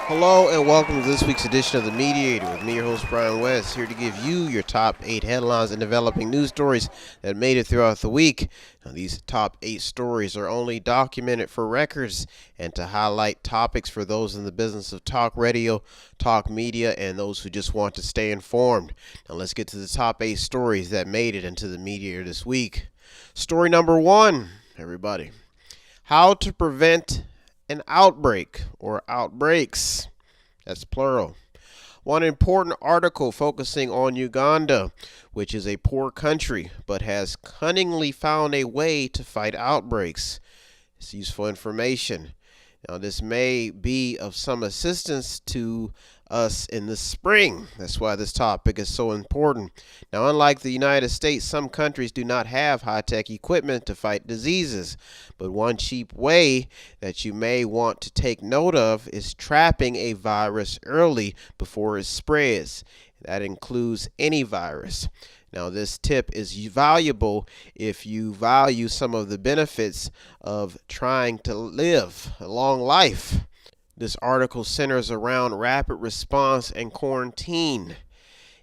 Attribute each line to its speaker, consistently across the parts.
Speaker 1: Hello and welcome to this week's edition of The Mediator with me, your host Brian West, here to give you your top 8 headlines and developing news stories that made it throughout the week. Now, these top 8 stories are only documented for records and to highlight topics for those in the business of talk radio, talk media, and those who just want to stay informed. Now let's get to the top 8 stories that made it into The Mediator this week. Story number 1, everybody. How to prevent an outbreak or outbreaks. That's plural. One important article focusing on Uganda, which is a poor country but has cunningly found a way to fight outbreaks. It's useful information. Now, this may be of some assistance to us in the spring. That's why this topic is so important. Now, unlike the United States, some countries do not have high-tech equipment to fight diseases. But one cheap way that you may want to take note of is trapping a virus early before it spreads. That includes any virus. Now, this tip is valuable if you value some of the benefits of trying to live a long life. This article centers around rapid response and quarantine.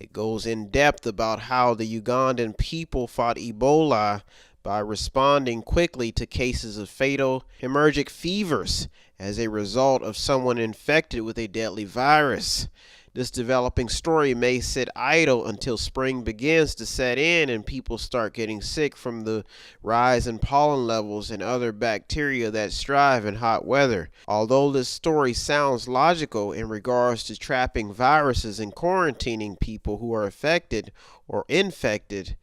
Speaker 1: It goes in depth about how the Ugandan people fought Ebola by responding quickly to cases of fatal hemorrhagic fevers as a result of someone infected with a deadly virus. This developing story may sit idle until spring begins to set in and people start getting sick from the rise in pollen levels and other bacteria that strive in hot weather. Although this story sounds logical in regards to trapping viruses and quarantining people who are affected or infected,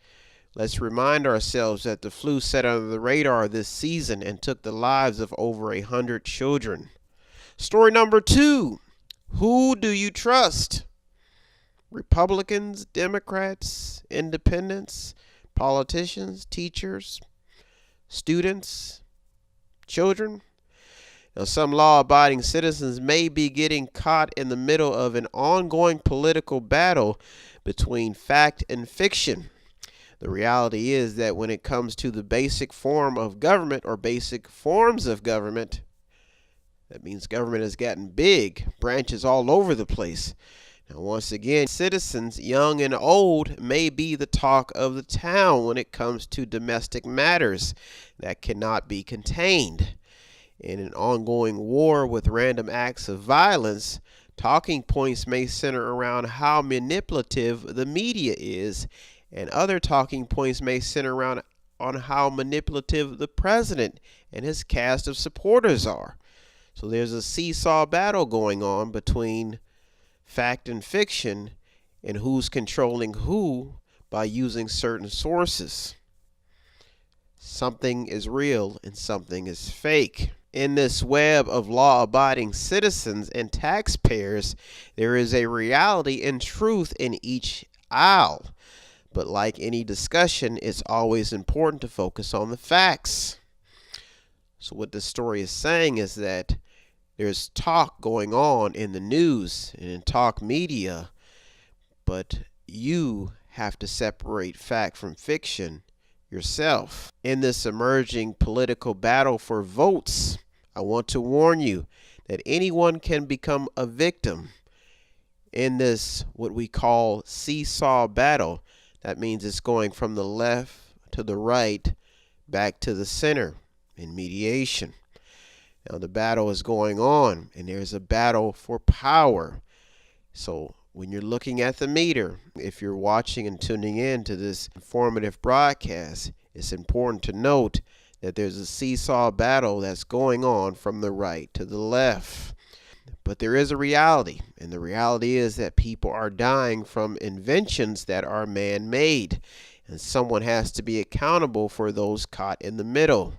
Speaker 1: let's remind ourselves that the flu set under the radar this season and took the lives of over 100 children. Story number 2. Who do you trust? Republicans, Democrats, independents, politicians, teachers, students, children? Now, some law-abiding citizens may be getting caught in the middle of an ongoing political battle between fact and fiction. The reality is that when it comes to the basic form of government or basic forms of government, that means government has gotten big, branches all over the place. Now, once again, citizens, young and old, may be the talk of the town when it comes to domestic matters that cannot be contained. In an ongoing war with random acts of violence, talking points may center around how manipulative the media is, and other talking points may center around on how manipulative the president and his cast of supporters are. So there's a seesaw battle going on between fact and fiction and who's controlling who by using certain sources. Something is real and something is fake. In this web of law-abiding citizens and taxpayers, there is a reality and truth in each aisle. But like any discussion, it's always important to focus on the facts. So what this story is saying is that there's talk going on in the news and in talk media, but you have to separate fact from fiction yourself. In this emerging political battle for votes, I want to warn you that anyone can become a victim in this what we call seesaw battle. That means it's going from the left to the right, back to the center in mediation. Now, the battle is going on, and there's a battle for power. So when you're looking at the meter, if you're watching and tuning in to this informative broadcast, it's important to note that there's a seesaw battle that's going on from the right to the left. But there is a reality, and the reality is that people are dying from inventions that are man-made, and someone has to be accountable for those caught in the middle,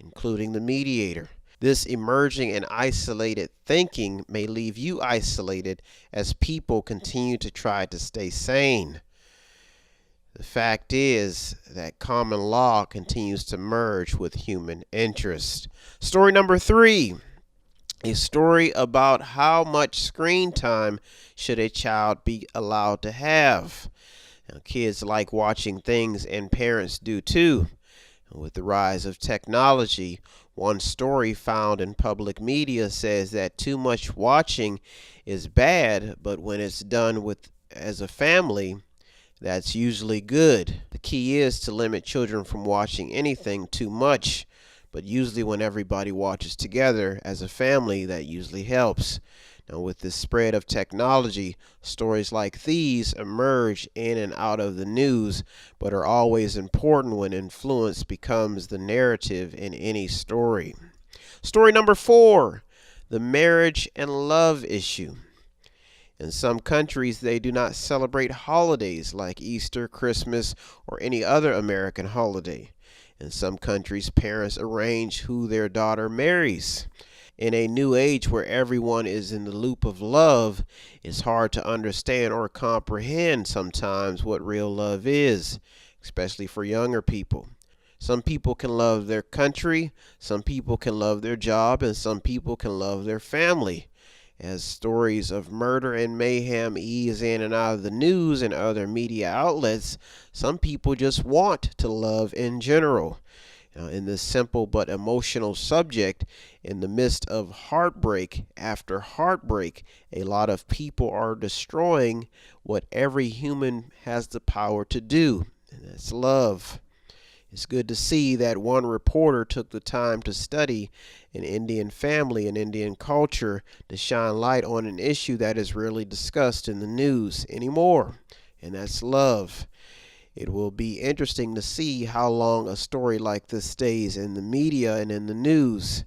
Speaker 1: including the mediator. This emerging and isolated thinking may leave you isolated as people continue to try to stay sane. The fact is that common law continues to merge with human interest. Story number 3, a story about how much screen time should a child be allowed to have. Now, kids like watching things, and parents do too. With the rise of technology, One story found in public media says that too much watching is bad, but when it's done with as a family, that's usually good. The key is to limit children from watching anything too much, but usually when everybody watches together as a family, that usually helps. Now, with the spread of technology, stories like these emerge in and out of the news, but are always important when influence becomes the narrative in any story. Story number 4, the marriage and love issue. In some countries, they do not celebrate holidays like Easter, Christmas, or any other American holiday. In some countries, parents arrange who their daughter marries. In a new age where everyone is in the loop of love, it's hard to understand or comprehend sometimes what real love is, especially for younger people. Some people can love their country, some people can love their job, and some people can love their family. As stories of murder and mayhem ease in and out of the news and other media outlets, some people just want to love in general. In this simple but emotional subject, in the midst of heartbreak after heartbreak, a lot of people are destroying what every human has the power to do, and that's love. It's good to see that one reporter took the time to study an Indian family and Indian culture to shine light on an issue that is rarely discussed in the news anymore, and that's love. It will be interesting to see how long a story like this stays in the media and in the news,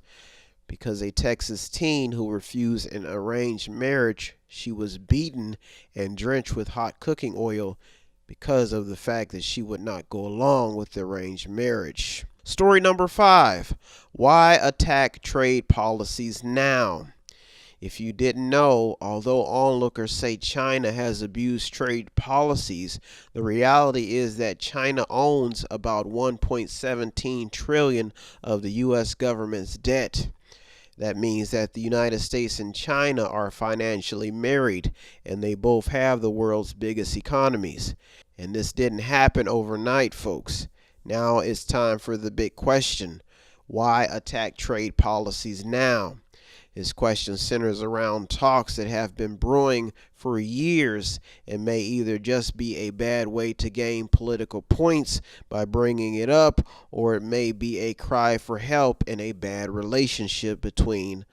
Speaker 1: because a Texas teen who refused an arranged marriage, she was beaten and drenched with hot cooking oil because of the fact that she would not go along with the arranged marriage. Story number 5, why attack trade policies now? If you didn't know, although onlookers say China has abused trade policies, the reality is that China owns about 1.17 trillion of the US government's debt. That means that the United States and China are financially married, and they both have the world's biggest economies. And this didn't happen overnight, folks. Now it's time for the big question. Why attack trade policies now? This question centers around talks that have been brewing for years and may either just be a bad way to gain political points by bringing it up, or it may be a cry for help in a bad relationship between,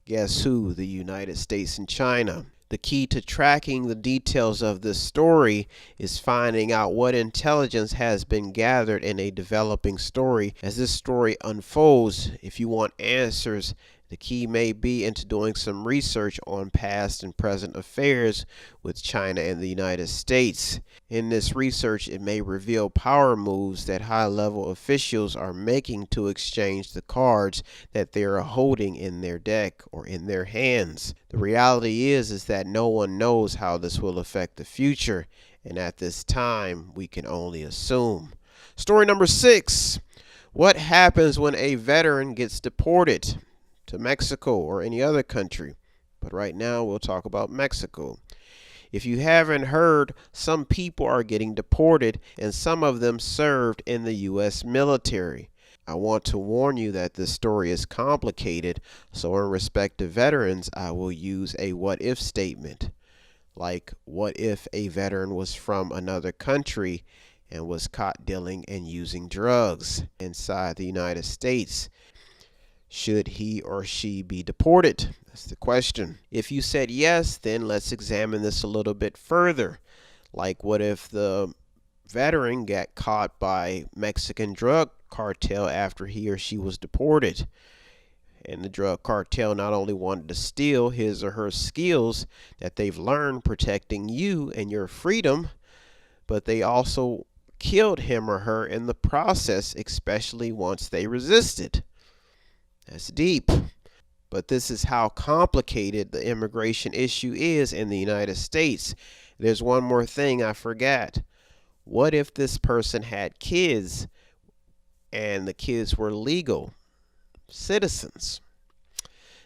Speaker 1: guess who, the United States and China. The key to tracking the details of this story is finding out what intelligence has been gathered in a developing story. As this story unfolds, if you want answers, the key may be into doing some research on past and present affairs with China and the United States. In this research, it may reveal power moves that high-level officials are making to exchange the cards that they are holding in their deck or in their hands. The reality is that no one knows how this will affect the future, and at this time, we can only assume. Story number 6. What happens when a veteran gets deported to Mexico or any other country? But right now we'll talk about Mexico. If you haven't heard, some people are getting deported, and some of them served in the U.S. military. I want to warn you that this story is complicated, so in respect to veterans, I will use a what-if statement. Like, what if a veteran was from another country and was caught dealing and using drugs inside the United States? Should he or she be deported? That's the question. If you said yes, then let's examine this a little bit further. Like, what if the veteran got caught by Mexican drug cartel after he or she was deported? And the drug cartel not only wanted to steal his or her skills that they've learned protecting you and your freedom, but they also killed him or her in the process, especially once they resisted. That's deep. But this is how complicated the immigration issue is in the United States. There's one more thing I forgot. What if this person had kids and the kids were legal citizens?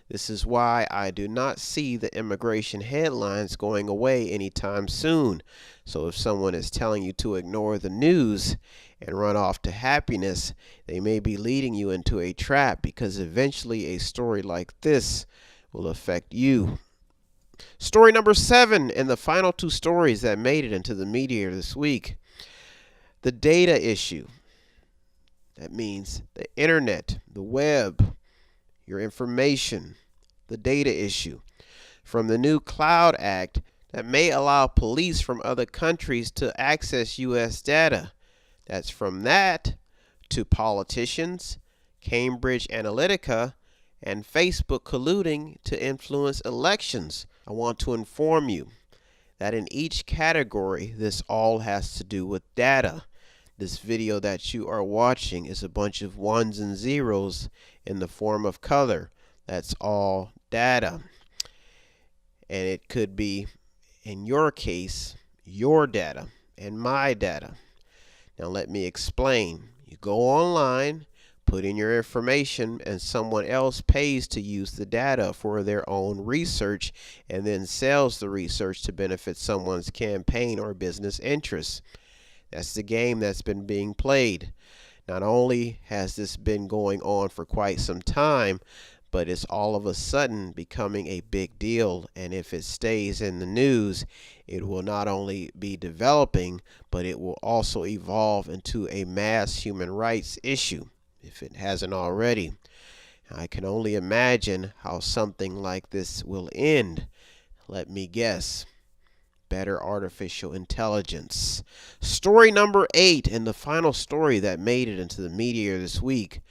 Speaker 1: This is why I do not see the immigration headlines going away anytime soon. So if someone is telling you to ignore the news and run off to happiness, they may be leading you into a trap, because eventually a story like this will affect you. Story number 7, and the final 2 stories that made it into the media this week. The data issue. That means the internet, the web, your information, the data issue. From the new Cloud Act that may allow police from other countries to access U.S. data. That's from that to politicians, Cambridge Analytica, and Facebook colluding to influence elections. I want to inform you that in each category, this all has to do with data. This video that you are watching is a bunch of ones and zeros in the form of color. That's all data. And it could be, in your case, your data and my data. Now let me explain. You go online, put in your information, and someone else pays to use the data for their own research and then sells the research to benefit someone's campaign or business interests. That's the game that's been being played. Not only has this been going on for quite some time, but it's all of a sudden becoming a big deal. And if it stays in the news, it will not only be developing, but it will also evolve into a mass human rights issue, if it hasn't already. I can only imagine how something like this will end. Let me guess. Better artificial intelligence. Story number 8, and the final story that made it into the media this week.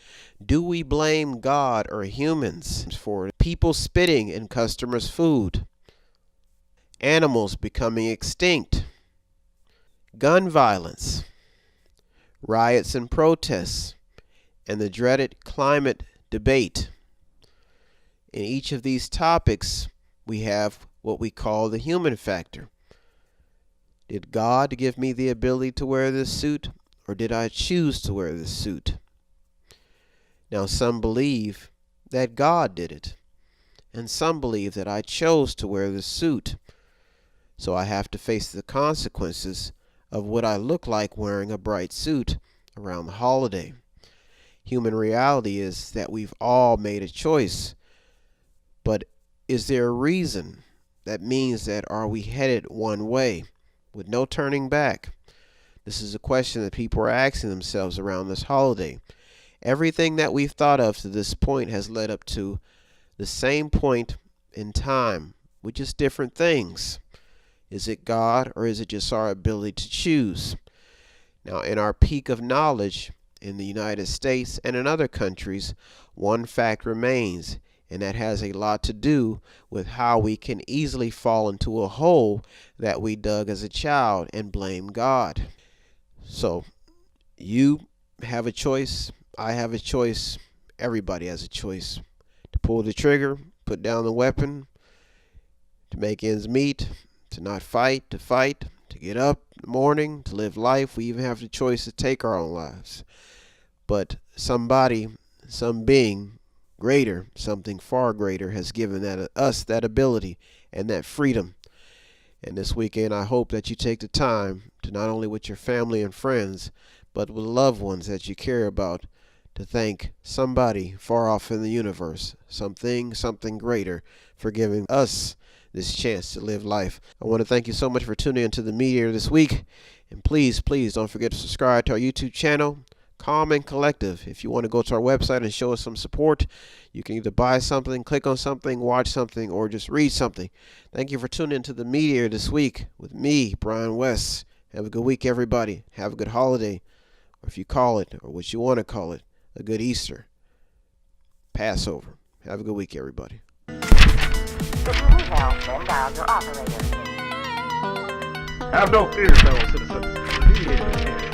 Speaker 1: Do we blame God or humans for people spitting in customers' food? Animals becoming extinct. Gun violence. Riots and protests. And the dreaded climate debate. In each of these topics, we have what we call the human factor. Did God give me the ability to wear this suit, or did I choose to wear this suit? Now, some believe that God did it, and some believe that I chose to wear this suit. So I have to face the consequences of what I look like wearing a bright suit around the holiday. Human reality is that we've all made a choice, but is there a reason? That means that are we headed one way with no turning back? This is a question that people are asking themselves around this holiday. Everything that we've thought of to this point has led up to the same point in time with just different things. Is it God, or is it just our ability to choose? Now, in our peak of knowledge in the United States and in other countries, one fact remains, and that has a lot to do with how we can easily fall into a hole that we dug as a child and blame God. So, you have a choice, I have a choice, everybody has a choice to pull the trigger, put down the weapon, to make ends meet, to not fight, to get up in the morning, to live life. We even have the choice to take our own lives. But somebody, some being greater, something far greater, has given us that ability and that freedom. And this weekend, I hope that you take the time to, not only with your family and friends, but with loved ones that you care about, to thank somebody far off in the universe, something greater, for giving us this chance to live life. I want to thank you so much for tuning into the media this week. And please don't forget to subscribe to our YouTube channel, Calm and Collective. If you want to go to our website and show us some support, you can either buy something, click on something, watch something, or just read something. Thank you for tuning into the media this week with me, Brian West. Have a good week, everybody. Have a good holiday, or if you call it, or what you want to call it, a good Easter, Passover. Have a good week, everybody.
Speaker 2: If you need help, then dial your operator.
Speaker 3: Have no fear, fellow citizens. The mediator is here.